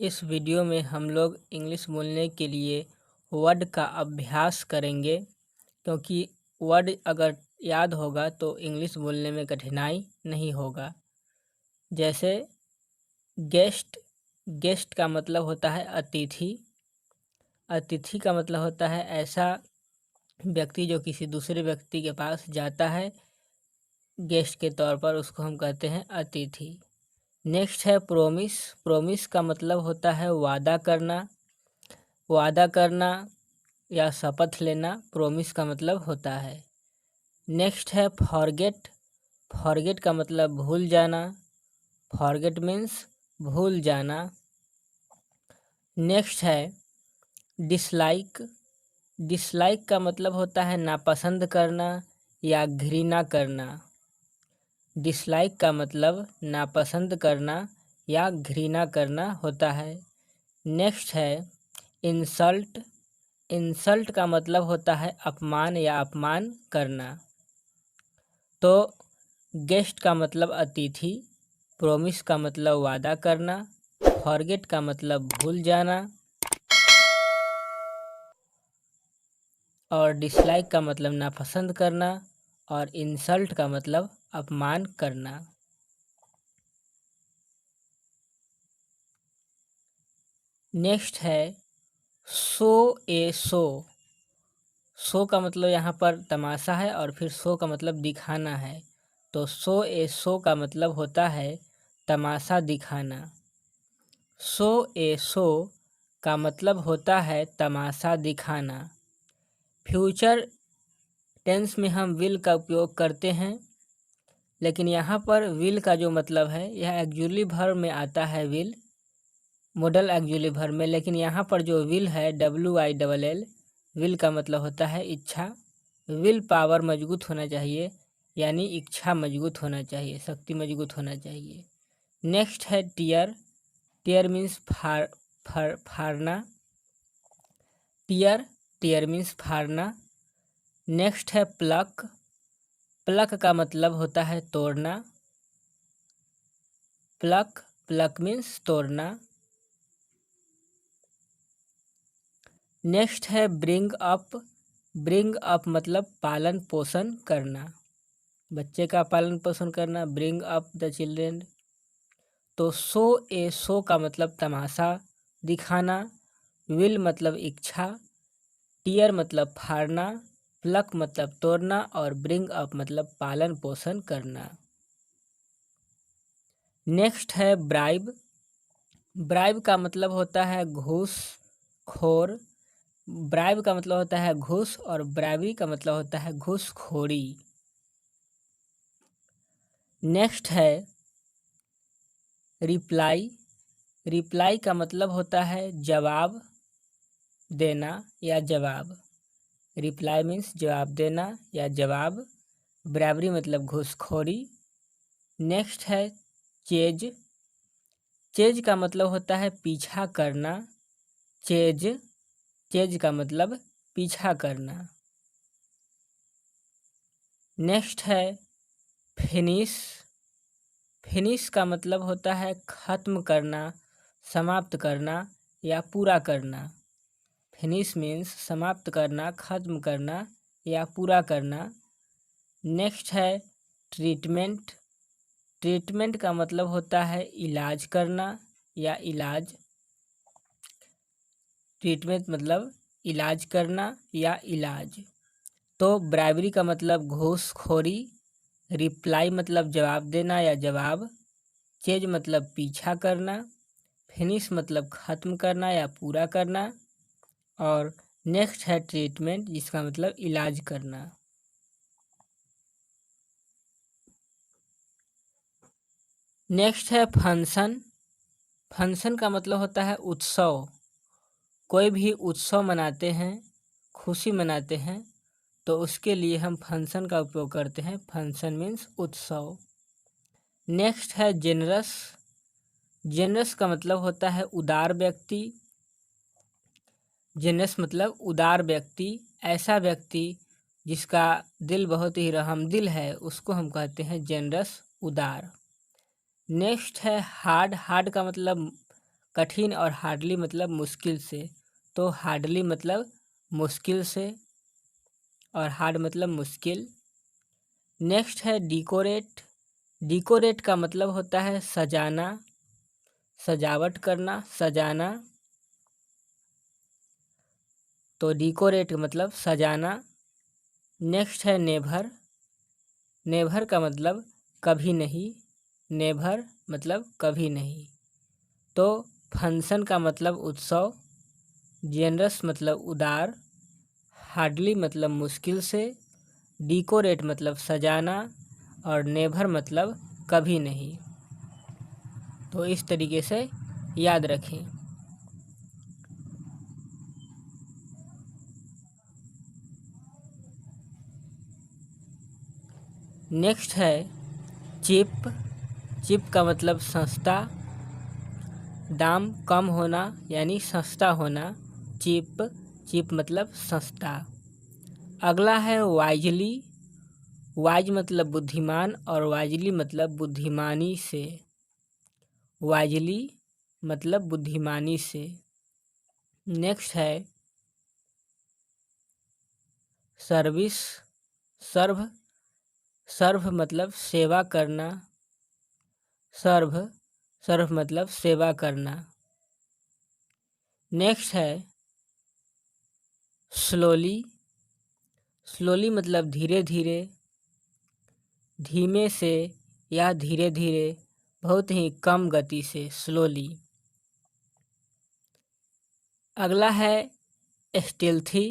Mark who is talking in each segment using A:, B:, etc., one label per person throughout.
A: इस वीडियो में हम लोग इंग्लिश बोलने के लिए वर्ड का अभ्यास करेंगे, क्योंकि वर्ड अगर याद होगा तो इंग्लिश बोलने में कठिनाई नहीं होगा। जैसे गेस्ट, गेस्ट का मतलब होता है अतिथि। अतिथि का मतलब होता है ऐसा व्यक्ति जो किसी दूसरे व्यक्ति के पास जाता है गेस्ट के तौर पर, उसको हम कहते हैं अतिथि। नेक्स्ट है प्रोमिस। प्रोमिस का मतलब होता है वादा करना। वादा करना या शपथ लेना प्रोमिस का मतलब होता है। नेक्स्ट है फॉरगेट। फॉरगेट का मतलब भूल जाना। फॉरगेट मीन्स भूल जाना। नेक्स्ट है डिसलाइक। डिसलाइक का मतलब होता है नापसंद करना या घृणा करना। डिसलाइक का मतलब नापसंद करना या घृणा करना होता है। नेक्स्ट है इंसल्ट। इंसल्ट का मतलब होता है अपमान या अपमान करना। तो गेस्ट का मतलब अतिथि, प्रोमिस का मतलब वादा करना, फॉरगेट का मतलब भूल जाना और डिसलाइक का मतलब नापसंद करना और इंसल्ट का मतलब अपमान करना। नेक्स्ट है शो ए शो। शो का मतलब यहाँ पर तमाशा है और फिर शो का मतलब दिखाना है। तो शो ए शो का मतलब होता है तमाशा दिखाना। शो ए शो का मतलब होता है तमाशा दिखाना। फ्यूचर टेंस में हम विल का उपयोग करते हैं, लेकिन यहाँ पर विल का जो मतलब है यह एक्जुअली वर्ब में आता है विल, मॉडल एक्जुअली वर्ब में। लेकिन यहाँ पर जो विल है WILL, विल का मतलब होता है इच्छा। विल पावर मजबूत होना चाहिए, यानी इच्छा मजबूत होना चाहिए, शक्ति मजबूत होना चाहिए। नेक्स्ट है टीयर। टीयर मीन्स फाड़ना। टीयर मीन्स फाड़ना। नेक्स्ट है प्लक। प्लक का मतलब होता है तोड़ना। प्लक मीन्स तोड़ना। नेक्स्ट है ब्रिंग अप। ब्रिंग अप मतलब पालन पोषण करना, बच्चे का पालन पोषण करना, ब्रिंग अप द चिल्ड्रेन। तो शो ए शो का मतलब तमाशा दिखाना, विल मतलब इच्छा, टीयर मतलब फाड़ना, प्लक मतलब तोड़ना और ब्रिंग अप मतलब पालन पोषण करना। नेक्स्ट है ब्राइब। ब्राइब का मतलब होता है घूस खोर। ब्राइब का मतलब होता है घूस और ब्राइबरी का मतलब होता है घूसखोरी। नेक्स्ट है रिप्लाई। रिप्लाई का मतलब होता है जवाब देना या जवाब। रिप्लाई मीन्स जवाब देना या जवाब। ब्राइबरी मतलब घूसखोरी। नेक्स्ट है चेज। चेज का मतलब होता है पीछा करना। चेज चेज का मतलब पीछा करना। नेक्स्ट है फिनिश। फिनिश का मतलब होता है खत्म करना, समाप्त करना या पूरा करना। फिनिश मीन्स समाप्त करना, खत्म करना या पूरा करना। नेक्स्ट है ट्रीटमेंट। ट्रीटमेंट का मतलब होता है इलाज करना या इलाज। ट्रीटमेंट मतलब इलाज करना या इलाज। तो ब्राइबरी का मतलब घूसखोरी, रिप्लाई मतलब जवाब देना या जवाब, चेज मतलब पीछा करना, फिनिश मतलब ख़त्म करना या पूरा करना और नेक्स्ट है ट्रीटमेंट जिसका मतलब इलाज करना। नेक्स्ट है फंक्शन। फंक्शन का मतलब होता है उत्सव। कोई भी उत्सव मनाते हैं, खुशी मनाते हैं, तो उसके लिए हम फंक्शन का उपयोग करते हैं। फंक्शन मीन्स उत्सव। नेक्स्ट है जेनरस। जेनरस का मतलब होता है उदार व्यक्ति। जेनरस मतलब उदार व्यक्ति, ऐसा व्यक्ति जिसका दिल बहुत ही रहमदिल है, उसको हम कहते हैं जेनरस, उदार। नेक्स्ट है हार्ड। हार्ड का मतलब कठिन और हार्डली मतलब मुश्किल से। तो हार्डली मतलब मुश्किल से और हार्ड मतलब मुश्किल। नेक्स्ट है डिकोरेट। डिकोरेट का मतलब होता है सजाना, सजावट करना, सजाना। तो डिकोरेट मतलब सजाना। नेक्स्ट है नेभर। नेभर का मतलब कभी नहीं, नेभर मतलब कभी नहीं। तो फंक्शन का मतलब उत्सव, जेनरस मतलब उदार, हार्डली मतलब मुश्किल से, डिकोरेट मतलब सजाना और नेभर मतलब कभी नहीं। तो इस तरीके से याद रखें। नेक्स्ट है चिप। चिप का मतलब सस्ता, दाम कम होना यानी सस्ता होना। चिप, चिप मतलब सस्ता। अगला है वाइजली। वाइज मतलब बुद्धिमान और वाइजली मतलब बुद्धिमानी से। वाइजली मतलब बुद्धिमानी से। नेक्स्ट है सर्विस। सर्व, सर्व मतलब सेवा करना। सर्व, सर्व मतलब सेवा करना। नेक्स्ट है स्लोली। स्लोली मतलब धीरे धीरे, धीमे से या धीरे धीरे, बहुत ही कम गति से, स्लोली। अगला है स्टेल्थी।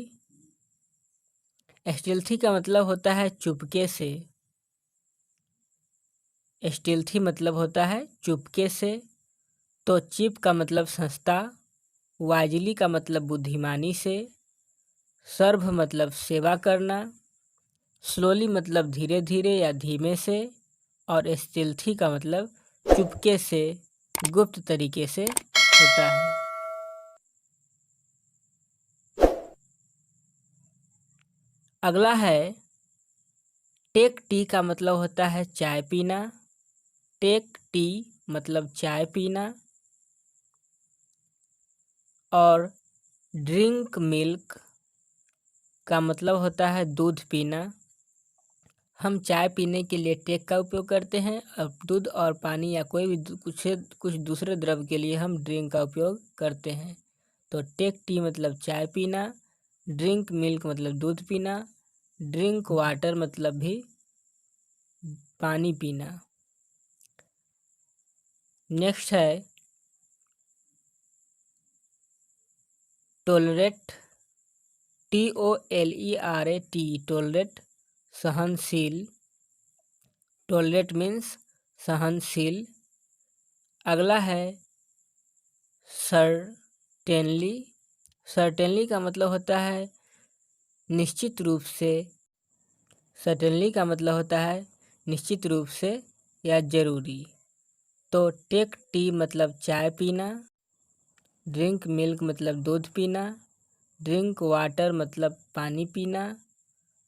A: स्टेल्थी का मतलब होता है चुपके से। स्टेल्थी मतलब होता है चुपके से। तो चिप का मतलब सस्ता, वाइजली का मतलब बुद्धिमानी से, सर्व मतलब सेवा करना, स्लोली मतलब धीरे धीरे या धीमे से, और स्टेल्थी का मतलब चुपके से, गुप्त तरीके से होता है। अगला है टेक टी का मतलब होता है चाय पीना। टेक टी मतलब चाय पीना। और ड्रिंक मिल्क का मतलब होता है दूध पीना। हम चाय पीने के लिए टेक का उपयोग करते हैं और दूध और पानी या कोई भी कुछ दूसरे द्रव के लिए हम ड्रिंक का उपयोग करते हैं। तो टेक टी मतलब चाय पीना, ड्रिंक मिल्क मतलब दूध पीना, ड्रिंक वाटर मतलब भी पानी पीना। नेक्स्ट है टोलरेट। TOLERAT, टोलरेट सहनशील। टोलरेट मीन्स सहनशील। अगला है सर्टेनली। सर्टेनली का मतलब होता है निश्चित रूप से। सर्टेनली का मतलब होता है निश्चित रूप से या जरूरी। तो टेक टी मतलब चाय पीना, ड्रिंक मिल्क मतलब दूध पीना, ड्रिंक वाटर मतलब पानी पीना,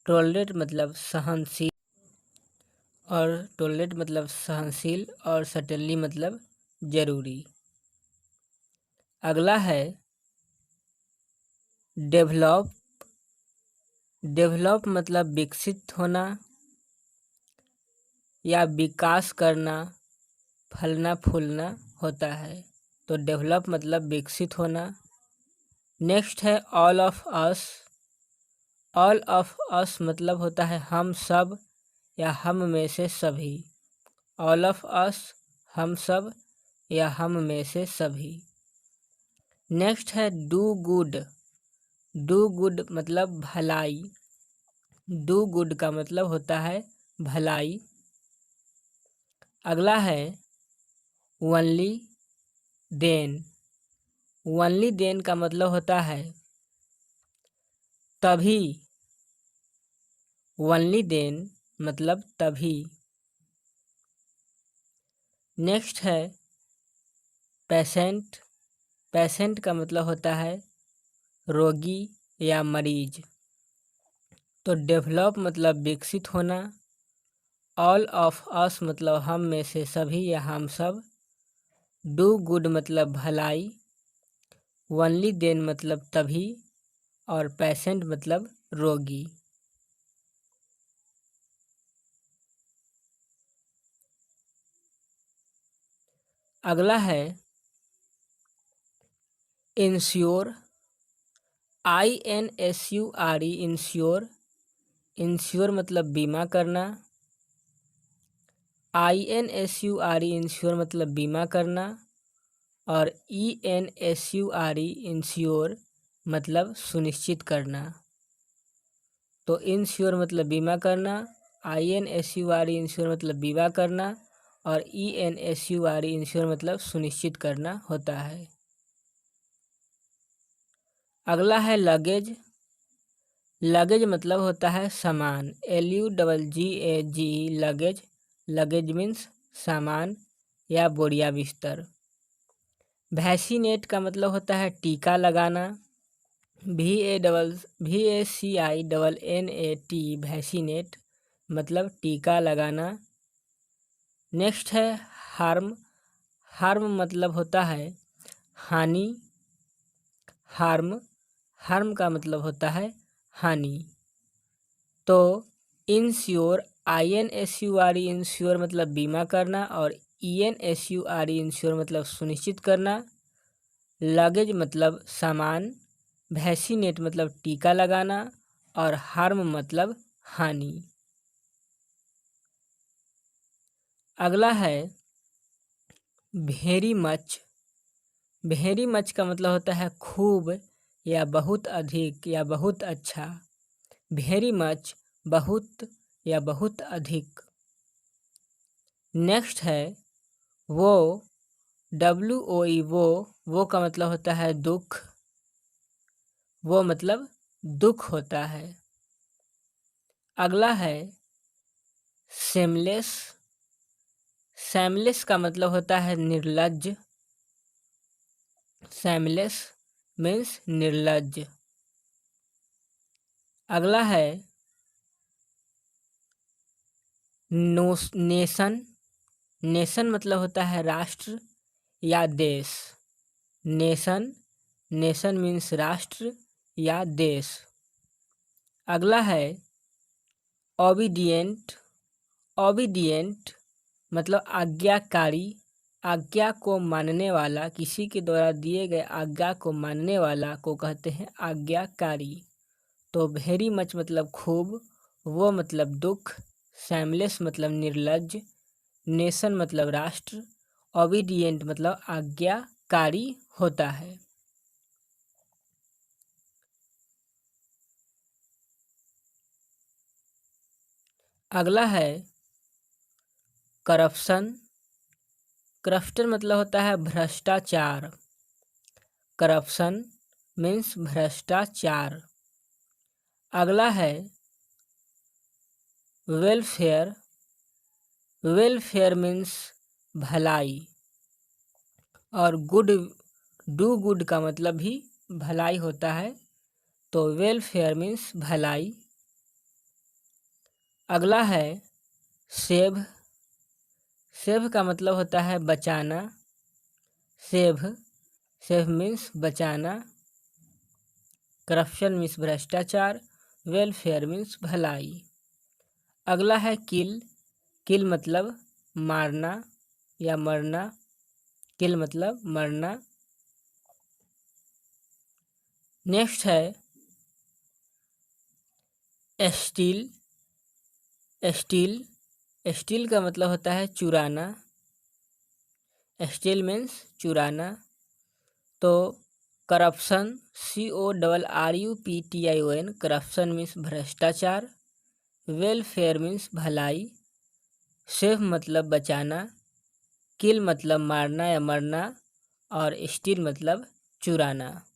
A: टोलरेट मतलब सहनशील और सर्टेनली मतलब जरूरी। अगला है डेवलप। डेवलप मतलब विकसित होना या विकास करना, फलना फूलना होता है। तो डेवलप मतलब विकसित होना। नेक्स्ट है all of us. All of us मतलब होता है हम सब या हम में से सभी। ऑल ऑफ अस हम सब या हम में से सभी। नेक्स्ट है डू गुड। डू गुड मतलब भलाई। डू गुड का मतलब होता है भलाई। अगला है ओनली देन। ओनली देन का मतलब होता है तभी। ओनली देन मतलब तभी। नेक्स्ट है पेशेंट। पेशेंट का मतलब होता है रोगी या मरीज। तो डेवलप मतलब विकसित होना, ऑल ऑफ अस मतलब हम में से सभी या हम सब, डू गुड मतलब भलाई, ओनली देन मतलब तभी, और पेशेंट मतलब रोगी। अगला है इंश्योर, INSURE, इंश्योर। इंश्योर मतलब बीमा करना, INSURE, इंश्योर मतलब बीमा करना, और ENSURE, इंश्योर मतलब सुनिश्चित करना। तो इंश्योर मतलब बीमा करना, INSURE, इंश्योर मतलब बीमा करना, और ENSURE, इंश्योर मतलब सुनिश्चित करना होता है। अगला है लगेज। लगेज मतलब होता है सामान, LUGGAG, लगेज। लगेज मीन्स सामान या बोरिया बिस्तर। वैक्सीनेट का मतलब होता है टीका लगाना, VACINNAT, वैक्सीनेट मतलब टीका लगाना। नेक्स्ट है हार्म। हार्म मतलब होता है हानि। हार्म, हार्म का मतलब होता है हानि। तो इंश्योर, INSURE, इंश्योर मतलब बीमा करना, और ENSURE, इंश्योर मतलब सुनिश्चित करना। लगेज मतलब सामान, वैक्सीनेट मतलब टीका लगाना, और हार्म मतलब हानि। अगला है वेरी मच। वेरी मच का मतलब होता है खूब या बहुत अधिक या बहुत अच्छा। वेरी मच बहुत या बहुत अधिक। नेक्स्ट है वो, WOE, वो का मतलब होता है दुख। वो मतलब दुख होता है। अगला है सेमलेस। सेमलेस का मतलब होता है निर्लज्ज। सेमलेस मीन्स निर्लज्ज। अगला है नेशन। नेशन मतलब होता है राष्ट्र या देश। नेशन, नेशन मीन्स राष्ट्र या देश। अगला है ओबीडिएंट। ओबीडिएंट मतलब आज्ञाकारी। आज्ञा को मानने वाला, किसी के द्वारा दिए गए आज्ञा को मानने वाला को कहते हैं आज्ञाकारी। तो वेरी मच मतलब खूब, वो मतलब दुख, सैमलेस मतलब निर्लज्ज, नेशन मतलब राष्ट्र, ओबीडिएंट मतलब आज्ञाकारी होता है। अगला है करप्शन। करप्शन मतलब होता है भ्रष्टाचार। करप्शन मीन्स भ्रष्टाचार। अगला है वेलफेयर। वेलफेयर मीन्स भलाई, और गुड, डू गुड का मतलब भी भलाई होता है। तो वेलफेयर मीन्स भलाई। अगला है सेव। सेव का मतलब होता है बचाना। सेव, सेव मीन्स बचाना। करप्शन मीन्स भ्रष्टाचार, वेलफेयर मीन्स भलाई। अगला है किल। किल मतलब मारना या मरना। किल मतलब मरना। नेक्स्ट है स्टील। स्टील, स्टील का मतलब होता है चुराना। स्टील मीन्स चुराना। तो करप्शन, CORRUPTION, करप्शन मीन्स भ्रष्टाचार। वेलफेयर मीन्स भलाई। सेफ मतलब बचाना। किल मतलब मारना या मरना, और स्टील मतलब चुराना।